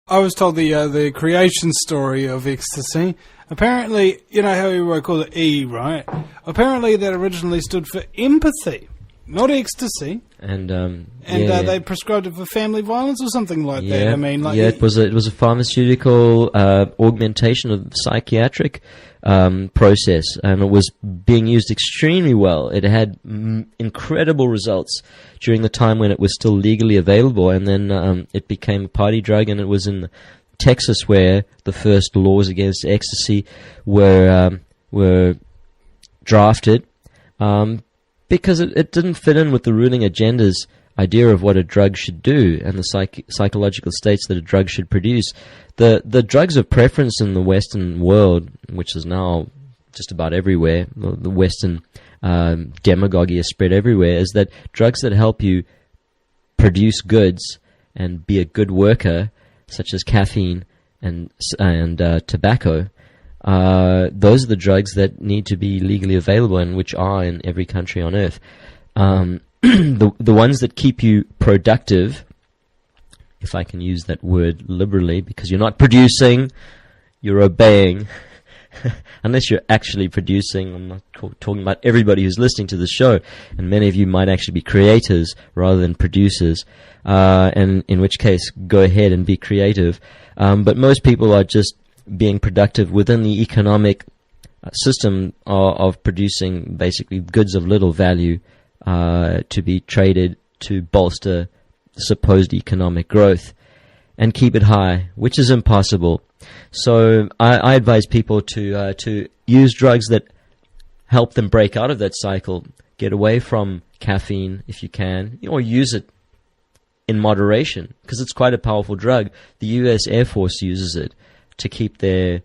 I was told the creation story of ecstasy. Apparently, you know how we call it E, right? Apparently, that originally stood for empathy, not ecstasy. And they prescribed it for family violence or something like that. I mean, like it was a pharmaceutical augmentation of the psychiatric process, and it was being used extremely well. It had incredible results during the time when it was still legally available, and then it became a party drug, and it was in Texas where the first laws against ecstasy were drafted. Because it didn't fit in with the ruling agenda's idea of what a drug should do and the psychological states that a drug should produce. The drugs of preference in the Western world, which is now just about everywhere, the Western demagogy is spread everywhere, is that drugs that help you produce goods and be a good worker, such as caffeine and tobacco, those are the drugs that need to be legally available and which are in every country on earth. The ones that keep you productive, if I can use that word liberally, because you're not producing, you're obeying. Unless you're actually producing. I'm not talking about everybody who's listening to the show, and many of you might actually be creators rather than producers, and in which case, go ahead and be creative. But most people are just being productive within the economic system of producing basically goods of little value to be traded to bolster supposed economic growth and keep it high, which is impossible. So I advise people to use drugs that help them break out of that cycle, get away from caffeine if you can, or use it in moderation, because it's quite a powerful drug. The U.S. Air Force uses it to keep their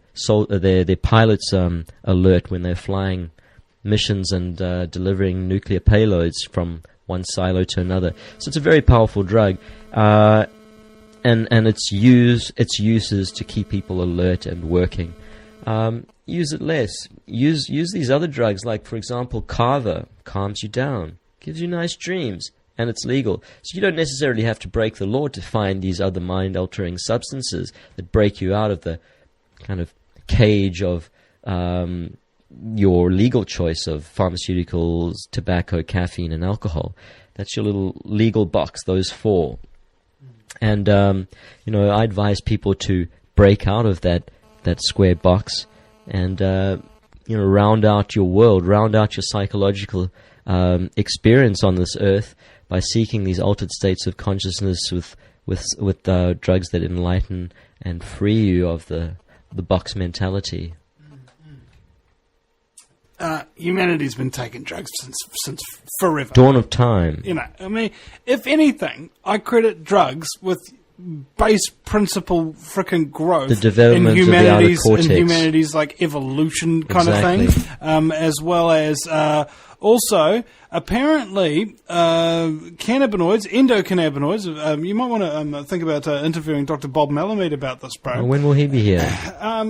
pilots alert when they're flying missions and delivering nuclear payloads from one silo to another. So it's a very powerful drug, and its uses to keep people alert and working. Use it less. Use these other drugs, like for example, kava calms you down, gives you nice dreams, and it's legal. So you don't necessarily have to break the law to find these other mind-altering substances that break you out of the kind of cage of your legal choice of pharmaceuticals, tobacco, caffeine, and alcohol. That's your little legal box, those four. And, I advise people to break out of that square box and, round out your world, round out your psychological experience on this earth by seeking these altered states of consciousness with drugs that enlighten and free you of the box mentality. Humanity's been taking drugs since forever. Dawn of time. I mean, if anything, I credit drugs with base principle frickin' growth. The development of the outer cortex. In humanity's like evolution kind of thing, as well as also apparently cannabinoids, endocannabinoids. You might want to think about interviewing Dr. Bob Malamud about this, bro. When will he be here?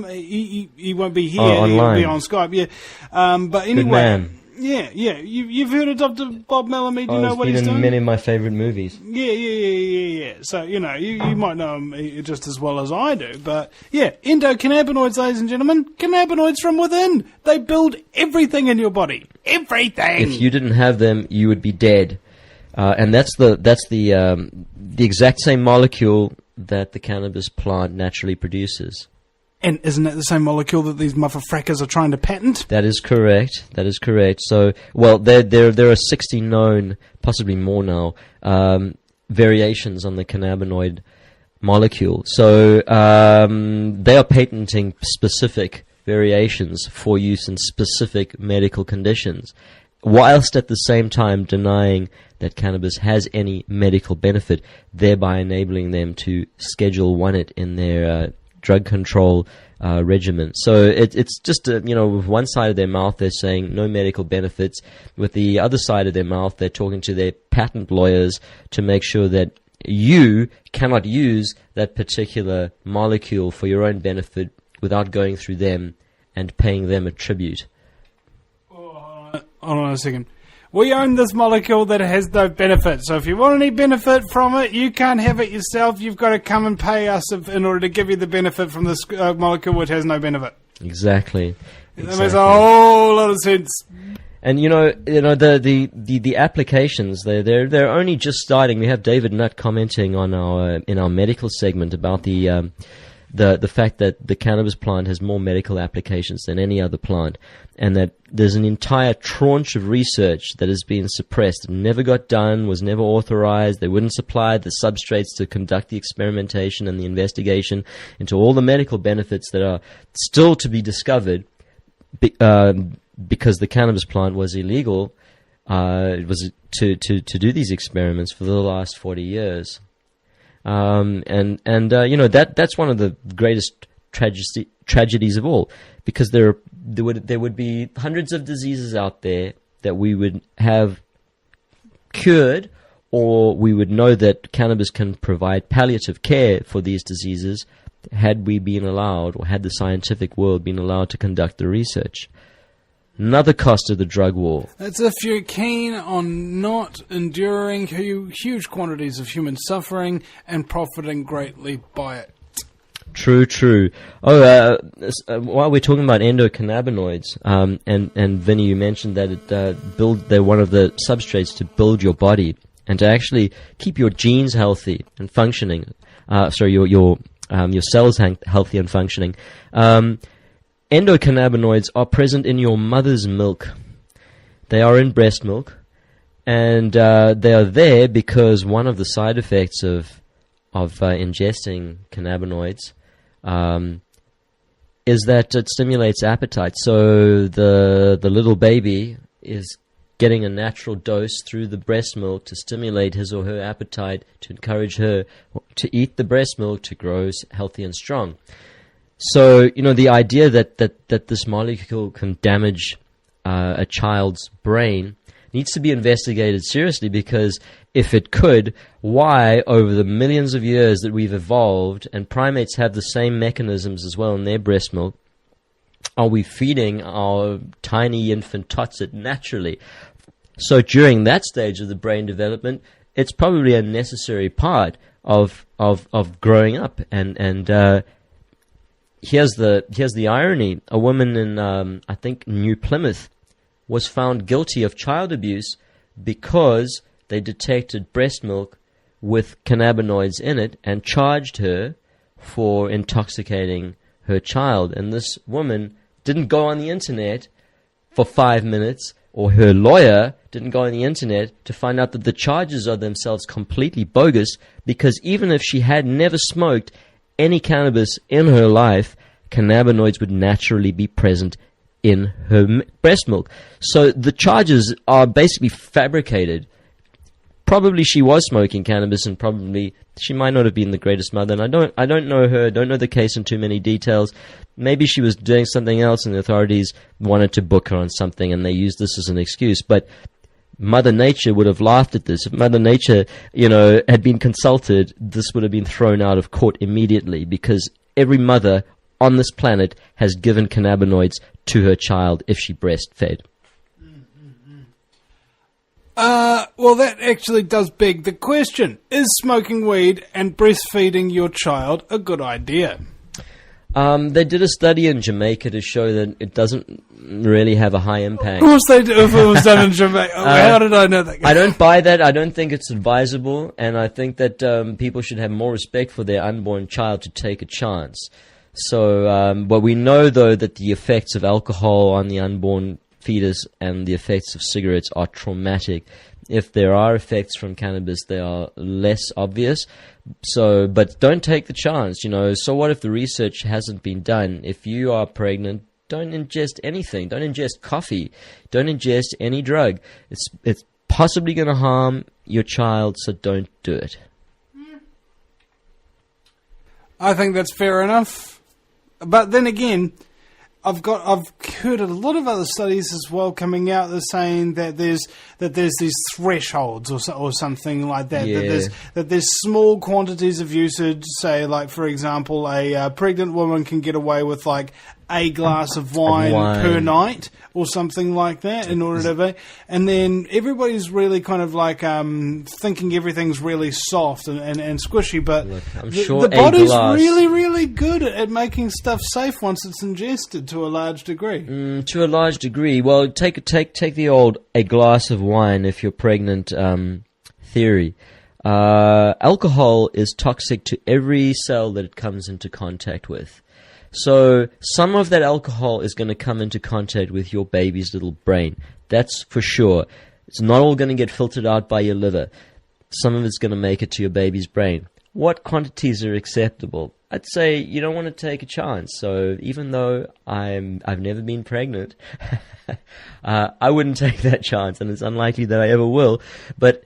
He won't be here. Online. He'll be on Skype. Yeah, but anyway. Good man. Yeah. You've heard of Dr. Bob Malamud. You know what he's doing? He's been in many of my favorite movies. Yeah. So, you might know him just as well as I do. But, yeah, endocannabinoids, ladies and gentlemen. Cannabinoids from within. They build everything in your body. Everything. If you didn't have them, you would be dead. And that's the exact same molecule that the cannabis plant naturally produces. And isn't that the same molecule that these motherfuckers are trying to patent? That is correct. So, well, there are 60 known, possibly more now, variations on the cannabinoid molecule. So they are patenting specific variations for use in specific medical conditions, whilst at the same time denying that cannabis has any medical benefit, thereby enabling them to Schedule 1 it in their drug control regimen. So it's just, with one side of their mouth they're saying no medical benefits. With the other side of their mouth they're talking to their patent lawyers to make sure that you cannot use that particular molecule for your own benefit without going through them and paying them a tribute. Hold on a second. we own this molecule that has no benefit. So if you want any benefit from it, you can't have it yourself. You've got to come and pay us in order to give you the benefit from this molecule which has no benefit. Exactly. That makes a whole lot of sense. And the applications they're only just starting. We have David Nutt commenting on in our medical segment about the fact that the cannabis plant has more medical applications than any other plant, and that there's an entire tranche of research that has been suppressed, never got done, was never authorized. They wouldn't supply the substrates to conduct the experimentation and the investigation into all the medical benefits that are still to be discovered. Because the cannabis plant was illegal, it was to do these experiments for the last 40 years, that's one of the greatest tragedies of all, because there would be hundreds of diseases out there that we would have cured, or we would know that cannabis can provide palliative care for these diseases had we been allowed, or had the scientific world been allowed to conduct the research. Another cost of the drug war. That's if you're keen on not enduring huge quantities of human suffering and profiting greatly by it. True. While we're talking about endocannabinoids, and Vinny, you mentioned that they're one of the substrates to build your body and to actually keep your genes healthy and functioning. Your cells healthy and functioning. Endocannabinoids are present in your mother's milk. They are in breast milk, and they are there because one of the side effects of ingesting cannabinoids is that it stimulates appetite. So the little baby is getting a natural dose through the breast milk to stimulate his or her appetite, to encourage her to eat the breast milk to grow healthy and strong. So, the idea that this molecule can damage a child's brain needs to be investigated seriously, because if it could, why, over the millions of years that we've evolved, and primates have the same mechanisms as well in their breast milk, are we feeding our tiny infant tots it naturally? So during that stage of the brain development, it's probably a necessary part of growing up, and here's the irony. A woman in, I think, New Plymouth was found guilty of child abuse because they detected breast milk with cannabinoids in it and charged her for intoxicating her child. And this woman didn't go on the internet for 5 minutes, or her lawyer didn't go on the internet to find out that the charges are themselves completely bogus, because even if she had never smoked any cannabis in her life, cannabinoids would naturally be present in her breast milk. So the charges are basically fabricated. Probably she was smoking cannabis, and probably she might not have been the greatest mother. And I don't know her, don't know the case in too many details. Maybe she was doing something else and the authorities wanted to book her on something and they used this as an excuse. But Mother Nature would have laughed at this. If Mother Nature, had been consulted, this would have been thrown out of court immediately, because every mother on this planet has given cannabinoids to her child if she breastfed. Well, that actually does beg the question. Is smoking weed and breastfeeding your child a good idea? They did a study in Jamaica to show that it doesn't really have a high impact. Of course they do, if it was done in Jamaica. How did I know that? I don't buy that. I don't think it's advisable, and I think that people should have more respect for their unborn child to take a chance. So, but we know, though, that the effects of alcohol on the unborn fetus and the effects of cigarettes are traumatic. If there are effects from cannabis, they are less obvious. So, but don't take the chance, So what if the research hasn't been done? If you are pregnant, don't ingest anything. Don't ingest coffee. Don't ingest any drug. It's possibly going to harm your child, so don't do it. I think that's fair enough. But then again, I've heard a lot of other studies as well coming out that's saying that there's these thresholds or something like that. Yeah. That there's small quantities of usage. Say, like for example, a pregnant woman can get away with like a glass of wine per night or something like that in order to be. And then everybody's really kind of like thinking everything's really soft and squishy, but look, I'm sure the body's really, really good at making stuff safe once it's ingested to a large degree. To a large degree. Well, take the old a glass of wine if you're pregnant theory. Alcohol is toxic to every cell that it comes into contact with. So some of that alcohol is going to come into contact with your baby's little brain. That's for sure. It's not all going to get filtered out by your liver. Some of it's going to make it to your baby's brain. What quantities are acceptable? I'd say you don't want to take a chance. So even though I've never been pregnant, I wouldn't take that chance, and it's unlikely that I ever will. But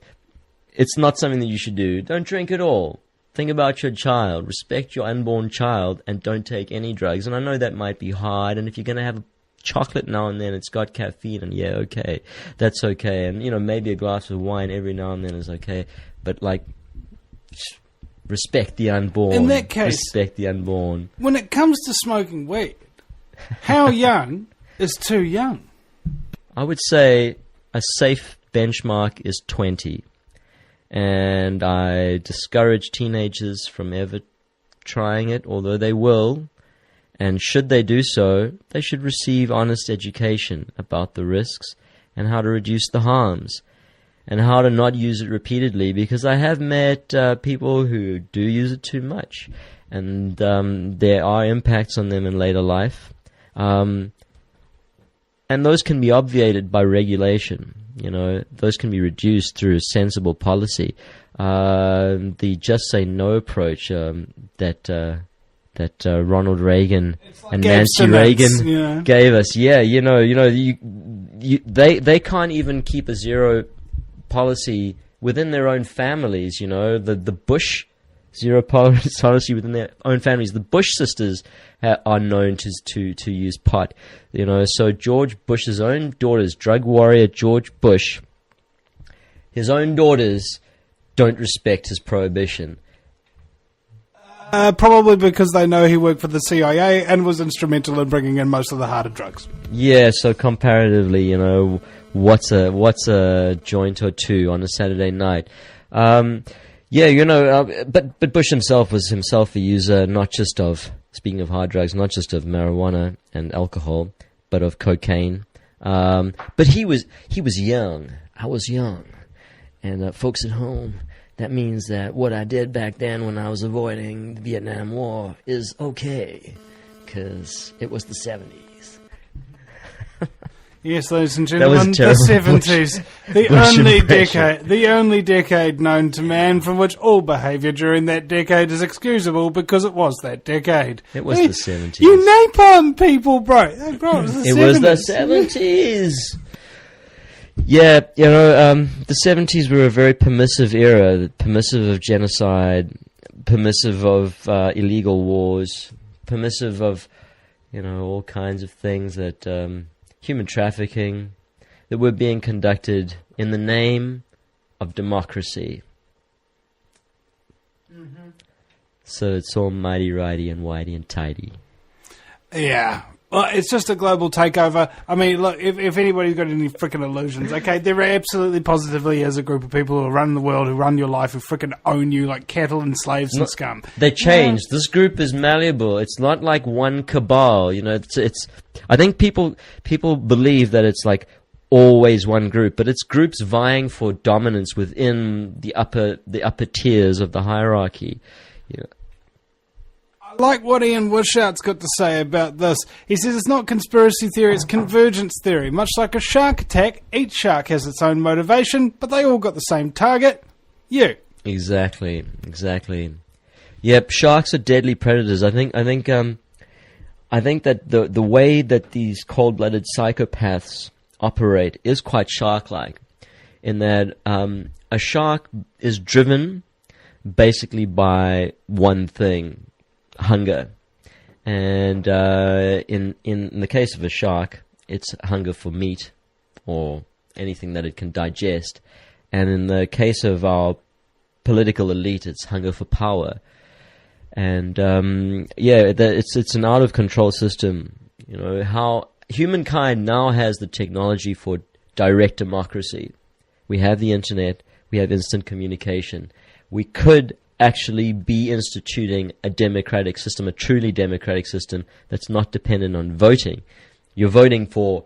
it's not something that you should do. Don't drink at all. Think about your child. Respect your unborn child, and don't take any drugs. And I know that might be hard, and if you're going to have a chocolate now and then, it's got caffeine, and yeah, okay, that's okay. And, maybe a glass of wine every now and then is okay. But, respect the unborn. In that case, respect the unborn. When it comes to smoking weed, how young is too young? I would say a safe benchmark is 20. And I discourage teenagers from ever trying it, although they will. And should they do so, they should receive honest education about the risks and how to reduce the harms and how to not use it repeatedly, because I have met people who do use it too much, and there are impacts on them in later life. And those can be obviated by regulation. Those can be reduced through sensible policy. The just say no approach that Ronald Reagan and Nancy Reagan gave us. They can't even keep a zero policy within their own families. The Bush zero policy within their own families. The Bush sisters are known to use pot. So George Bush's own daughters, drug warrior George Bush, his own daughters don't respect his prohibition. Probably because they know he worked for the CIA and was instrumental in bringing in most of the harder drugs. Yeah, so comparatively, what's a joint or two on a Saturday night? But Bush himself was himself a user, not just of, speaking of hard drugs, not just of marijuana and alcohol, but of cocaine. But he was young. I was young. And folks at home, that means that what I did back then when I was avoiding the Vietnam War is okay, because it was the 70s. Yes, ladies and gentlemen, the 70s, the only decade known to man from which all behaviour during that decade is excusable because it was that decade. It was the 70s. You napalm people, bro. It was the 70s. It was the 70s. Yeah, the 70s were a very permissive era, permissive of genocide, permissive of illegal wars, permissive of, all kinds of things that... human trafficking that were being conducted in the name of democracy. Mm-hmm. So it's all mighty, righty, and whitey, and tidy. Yeah. Well, it's just a global takeover. I mean, look, if anybody's got any freaking illusions, okay, there absolutely positively is a group of people who run the world, who run your life, who freaking own you like cattle and slaves and scum. They changed. Yeah. This group is malleable. It's not like one cabal. It's. I think people believe that it's like always one group, but it's groups vying for dominance within the upper tiers of the hierarchy. I like what Ian Wishout's got to say about this. He says it's not conspiracy theory, it's convergence theory. Much like a shark attack, each shark has its own motivation, but they all got the same target: you. Exactly. Yep, sharks are deadly predators. I think that the way that these cold-blooded psychopaths operate is quite shark-like, in that a shark is driven basically by one thing: hunger. And in the case of a shark, it's hunger for meat or anything that it can digest. And in the case of our political elite, it's hunger for power. And it's an out of control system. You know, how humankind now has the technology for direct democracy. We have the internet, we have instant communication. We could actually be instituting a democratic system, a truly democratic system that's not dependent on voting. You're voting for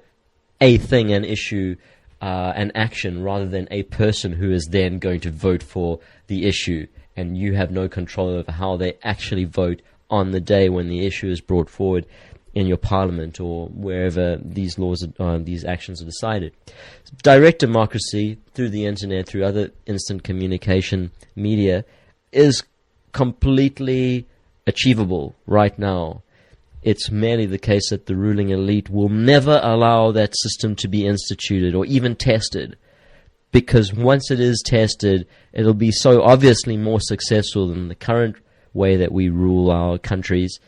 a thing, an issue, an action, rather than a person who is then going to vote for the issue, and you have no control over how they actually vote on the day when the issue is brought forward in your parliament or wherever these laws, these actions are decided. Direct democracy through the internet, through other instant communication media, is completely achievable right now. It's merely the case that the ruling elite will never allow that system to be instituted or even tested, because once it is tested, it'll be so obviously more successful than the current way that we rule our countries.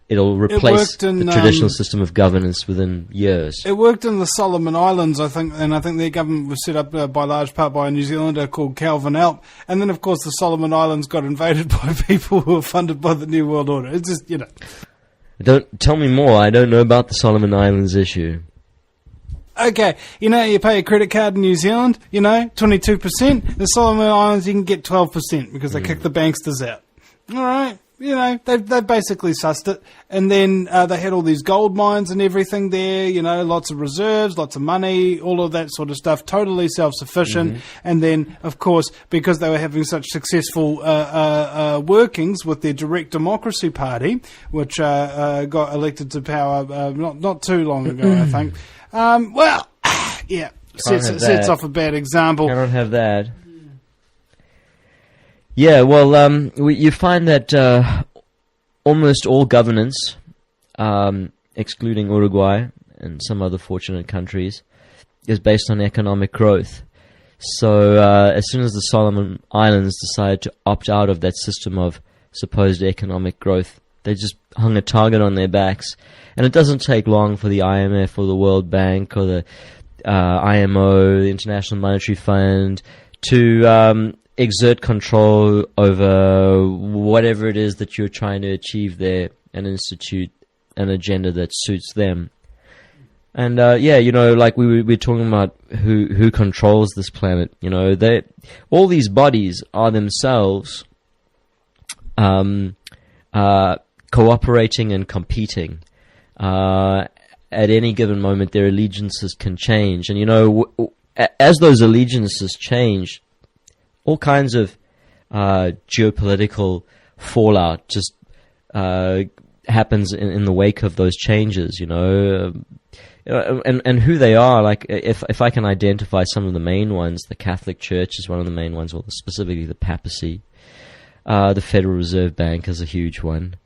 It'll replace the traditional system of governance within years. It worked in the Solomon Islands, I think, and I think their government was set up by large part by a New Zealander called Calvin Alp. And then, of course, the Solomon Islands got invaded by people who were funded by the New World Order. It's just, you know. Don't tell me more. I don't know about the Solomon Islands issue. Okay, you know, you pay a credit card in New Zealand, you know, 22%. The Solomon Islands, you can get 12% because they kick the banksters out. All right. You know, they've basically sussed it. And then they had all these gold mines and everything there, you know, lots of reserves, lots of money, all of that sort of stuff, totally self-sufficient. And then, of course, because they were having such successful workings with their direct democracy party, which got elected to power not too long ago, I think. Well, yeah, sets off a bad example. I don't have that. Yeah, well, you find that almost all governance, excluding Uruguay and some other fortunate countries, is based on economic growth. So as soon as the Solomon Islands decided to opt out of that system of supposed economic growth, they just hung a target on their backs. And it doesn't take long for the IMF or the World Bank or the IMO, the International Monetary Fund, to exert control over whatever it is that you're trying to achieve there and institute an agenda that suits them. And yeah, you know, like we're talking about who controls this planet. You know, all these bodies are themselves cooperating and competing. At any given moment, their allegiances can change, and you know, as those allegiances change, all kinds of geopolitical fallout just happens in the wake of those changes, you know, and who they are. Like, if I can identify some of the main ones, the Catholic Church is one of the main ones, or specifically the papacy. The Federal Reserve Bank is a huge one.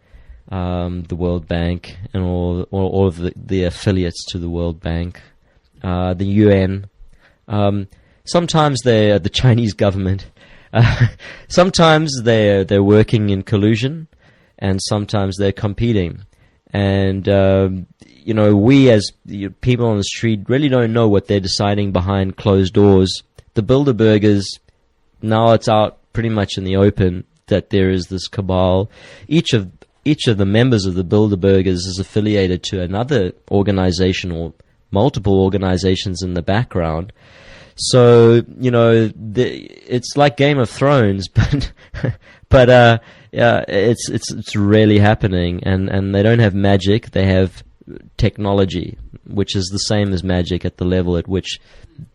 The World Bank and all of the affiliates to the World Bank. The UN. Sometimes they're the Chinese government. Sometimes they're working in collusion, and sometimes they're competing. And you know, we as people on the street really don't know what they're deciding behind closed doors. The Bilderbergers, now it's out pretty much in the open that there is this cabal. Each of the members of the Bilderbergers is affiliated to another organization or multiple organizations in the background. So, you know, it's like Game of Thrones, but yeah, it's really happening, and they don't have magic, they have technology, which is the same as magic at the level at which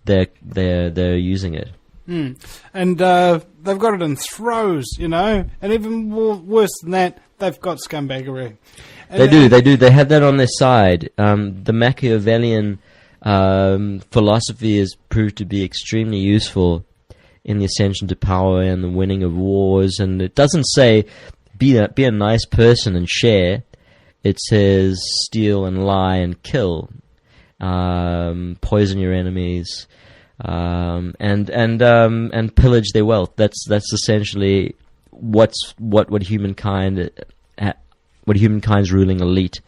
they're using it. And they've got it in throes, you know, and even worse than that, they've got scumbaggery. They do. They have that on their side. The Machiavellian philosophy has proved to be extremely useful in the ascension to power and the winning of wars. And it doesn't say be a nice person and share. It says steal and lie and kill, poison your enemies, and pillage their wealth. That's essentially what humankind's ruling elite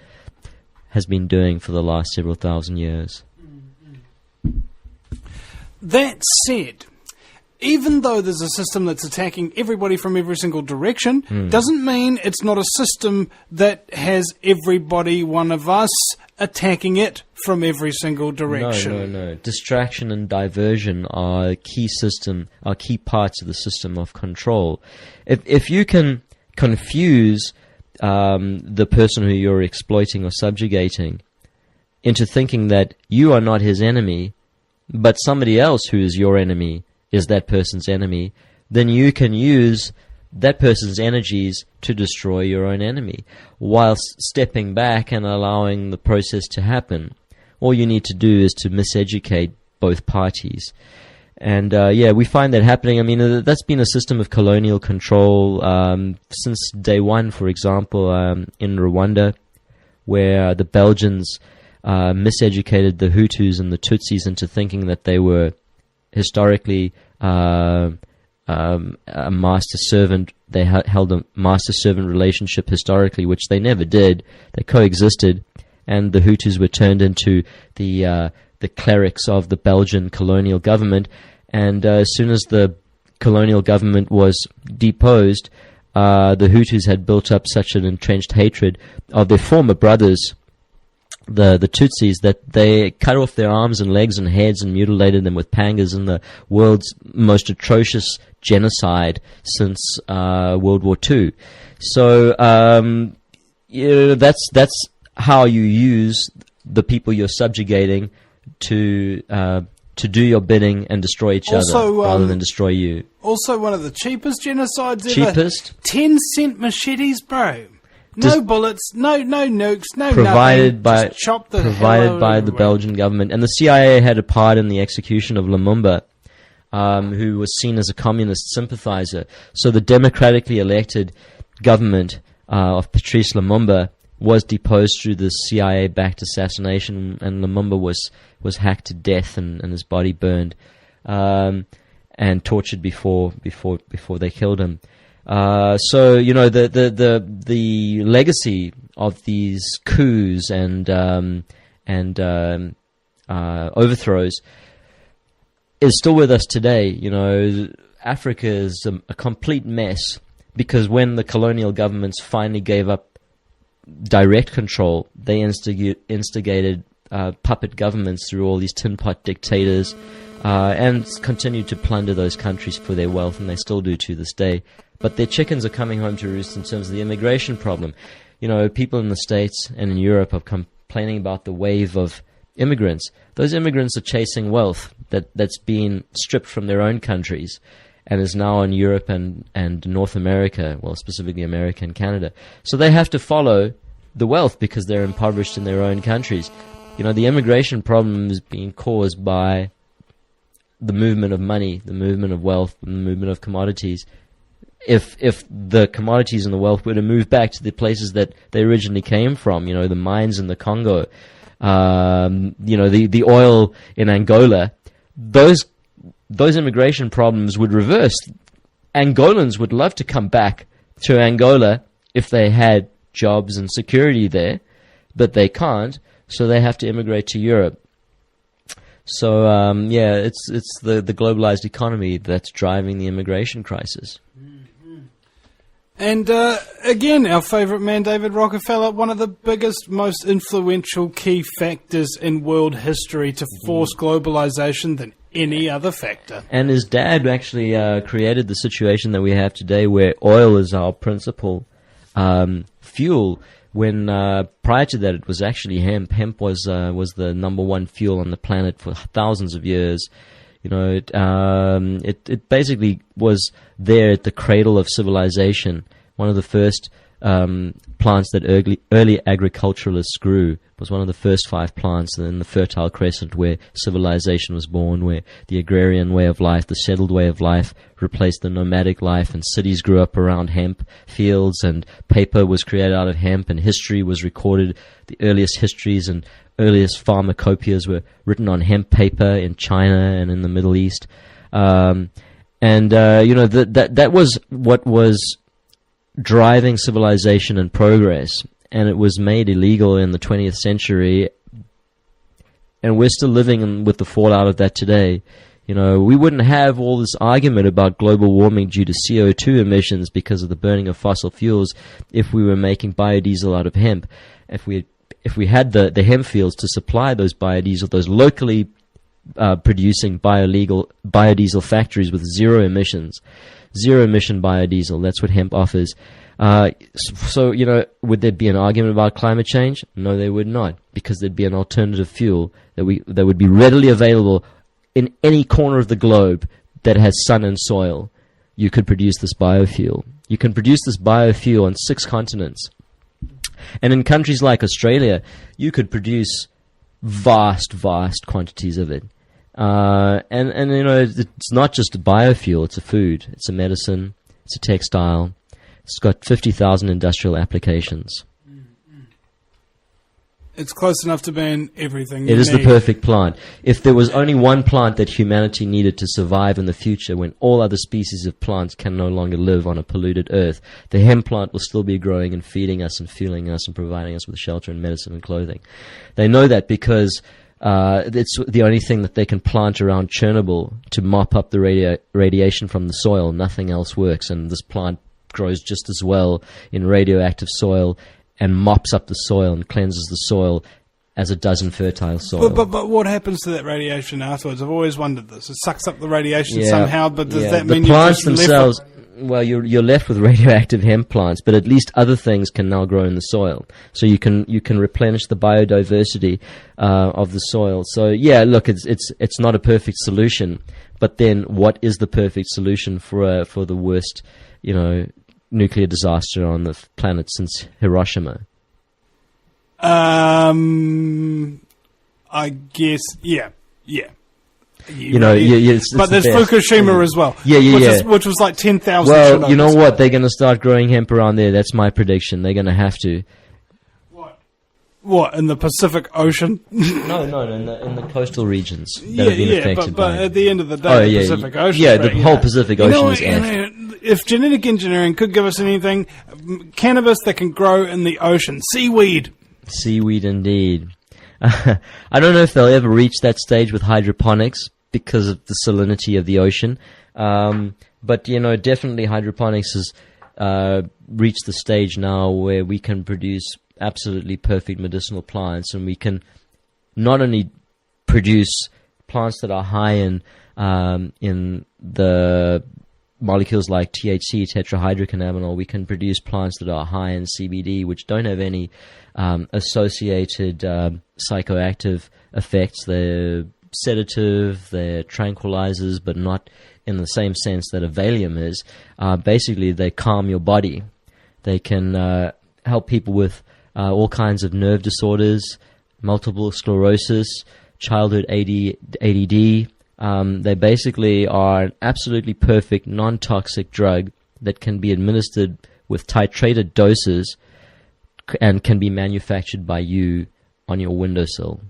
has been doing for the last several thousand years. That said, even though there's a system that's attacking everybody from every single direction, doesn't mean it's not a system that has everybody, one of us, attacking it from every single direction. No. Distraction and diversion are key parts of the system of control. If you can confuse the person who you're exploiting or subjugating into thinking that you are not his enemy, but somebody else who is your enemy is that person's enemy, then you can use that person's energies to destroy your own enemy, whilst stepping back and allowing the process to happen. All you need to do is to miseducate both parties. And we find that happening. I mean, that's been a system of colonial control since day one, for example, in Rwanda, where the Belgians miseducated the Hutus and the Tutsis into thinking that they were historically a master-servant. They held a master-servant relationship historically, which they never did. They coexisted, and the Hutus were turned into the clerics of the Belgian colonial government. And as soon as the colonial government was deposed, the Hutus had built up such an entrenched hatred of their former brothers, the Tutsis, that they cut off their arms and legs and heads and mutilated them with pangas in the world's most atrocious genocide since World War II. So that's how you use the people you're subjugating to do your bidding and destroy each other rather than destroy you. Also, one of the cheapest genocides ever. Cheapest? 10-cent machetes, bro. No bullets, no nukes, no provided nothing. By, just chop the provided by the Belgian government. And the CIA had a part in the execution of Lumumba, who was seen as a communist sympathizer. So the democratically elected government of Patrice Lumumba was deposed through the CIA-backed assassination, and Lumumba was hacked to death and his body burned and tortured before they killed him. So the legacy of these coups and overthrows is still with us today. You know, Africa is a complete mess because when the colonial governments finally gave up direct control, they instigated puppet governments through all these tin pot dictators and continued to plunder those countries for their wealth, and they still do to this day. But their chickens are coming home to roost in terms of the immigration problem. You know, people in the States and in Europe are complaining about the wave of immigrants. Those immigrants are chasing wealth that's been stripped from their own countries and is now in Europe and North America, well, specifically America and Canada. So they have to follow the wealth because they're impoverished in their own countries. You know, the immigration problem is being caused by the movement of money, the movement of wealth, and the movement of commodities. If the commodities and the wealth were to move back to the places that they originally came from, you know, the mines in the Congo, the oil in Angola, those immigration problems would reverse. Angolans would love to come back to Angola if they had jobs and security there, but they can't, so they have to immigrate to Europe. So it's the globalized economy that's driving the immigration crisis. And again, our favourite man, David Rockefeller, one of the biggest, most influential key factors in world history to force globalization than any other factor. And his dad actually created the situation that we have today where oil is our principal fuel, when prior to that it was actually hemp. Hemp was the number one fuel on the planet for thousands of years. You know, it basically was there at the cradle of civilization. One of the first plants that early agriculturalists grew was one of the first 5 plants in the Fertile Crescent where civilization was born, where the agrarian way of life, the settled way of life, replaced the nomadic life, and cities grew up around hemp fields, and paper was created out of hemp, and history was recorded. The earliest histories and earliest pharmacopoeias were written on hemp paper in China and in the Middle East. That was what was driving civilization and progress, and it was made illegal in the 20th century, and we're still living with the fallout of that today. You know, we wouldn't have all this argument about global warming due to CO2 emissions because of the burning of fossil fuels if we were making biodiesel out of hemp. If we had the hemp fields to supply those biodiesel, those locally producing biodiesel factories with zero emission biodiesel, that's what hemp offers. So, you know, would there be an argument about climate change? No, there would not, because there'd be an alternative fuel that would be readily available in any corner of the globe that has sun and soil. You could produce this biofuel. You can produce this biofuel on 6 continents. And in countries like Australia, you could produce vast quantities of it. And you know, it's not just a biofuel, it's a food, it's a medicine, it's a textile. It's got 50,000 industrial applications. It's close enough to ban everything. It is the perfect plant. If there was only one plant that humanity needed to survive in the future, when all other species of plants can no longer live on a polluted earth, the hemp plant will still be growing and feeding us and fueling us and providing us with shelter and medicine and clothing. They know that because it's the only thing that they can plant around Chernobyl to mop up the radiation from the soil. Nothing else works, and this plant grows just as well in radioactive soil and mops up the soil and cleanses the soil as it does in fertile soil. But what happens to that radiation afterwards? I've always wondered this. It sucks up the radiation somehow, but does that mean the plants themselves? Well, you're left with radioactive hemp plants, but at least other things can now grow in the soil. So you can replenish the biodiversity of the soil. So yeah, look, it's not a perfect solution, but then what is the perfect solution for the worst, you know, nuclear disaster on the planet since Hiroshima? I guess, yeah. You know, but there's Fukushima as well. Which was like 10,000. Well, you know what? They're going to start growing hemp around there. That's my prediction. They're going to have to. What, in the Pacific Ocean? No, in the coastal regions that have been affected but at the end of the day, the Pacific Ocean. The whole Pacific Ocean is effed. If genetic engineering could give us anything, cannabis that can grow in the ocean. Seaweed. Seaweed, indeed. I don't know if they'll ever reach that stage with hydroponics because of the salinity of the ocean. But, you know, definitely hydroponics has reached the stage now where we can produce absolutely perfect medicinal plants, and we can not only produce plants that are high in the molecules like THC, tetrahydrocannabinol. We can produce plants that are high in CBD, which don't have any associated psychoactive effects. They're sedative, they're tranquilizers, but not in the same sense that a Valium is. Basically, they calm your body. They can help people with all kinds of nerve disorders, multiple sclerosis, childhood ADD. They basically are an absolutely perfect non-toxic drug that can be administered with titrated doses and can be manufactured by you on your windowsill.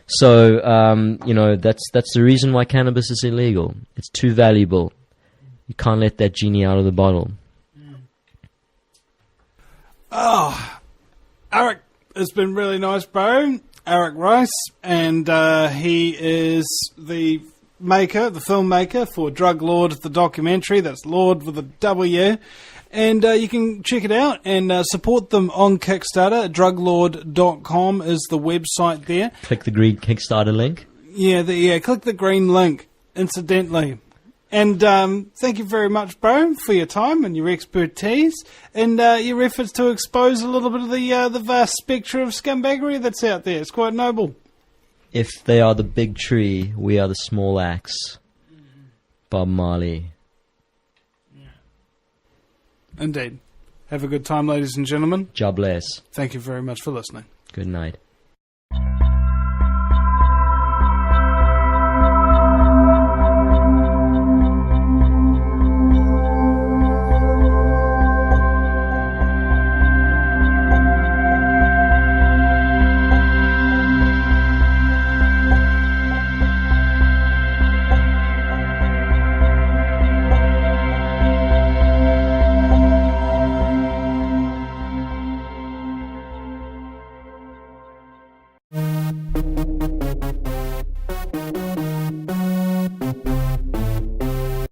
So, you know, that's the reason why cannabis is illegal. It's too valuable. You can't let that genie out of the bottle. Oh, Eric, it's been really nice, bro. Eric Rice, and he is the filmmaker for Drug Lord, the documentary. That's Lord with a W. And you can check it out and support them on Kickstarter. DRUGLAWED.com is the website there. Click the green Kickstarter link. Yeah, click the green link, incidentally. And thank you very much, bro, for your time and your expertise and your efforts to expose a little bit of the vast spectrum of scumbaggery that's out there. It's quite noble. If they are the big tree, we are the small axe. Bob Marley. Indeed. Have a good time, ladies and gentlemen. God bless. Thank you very much for listening. Good night.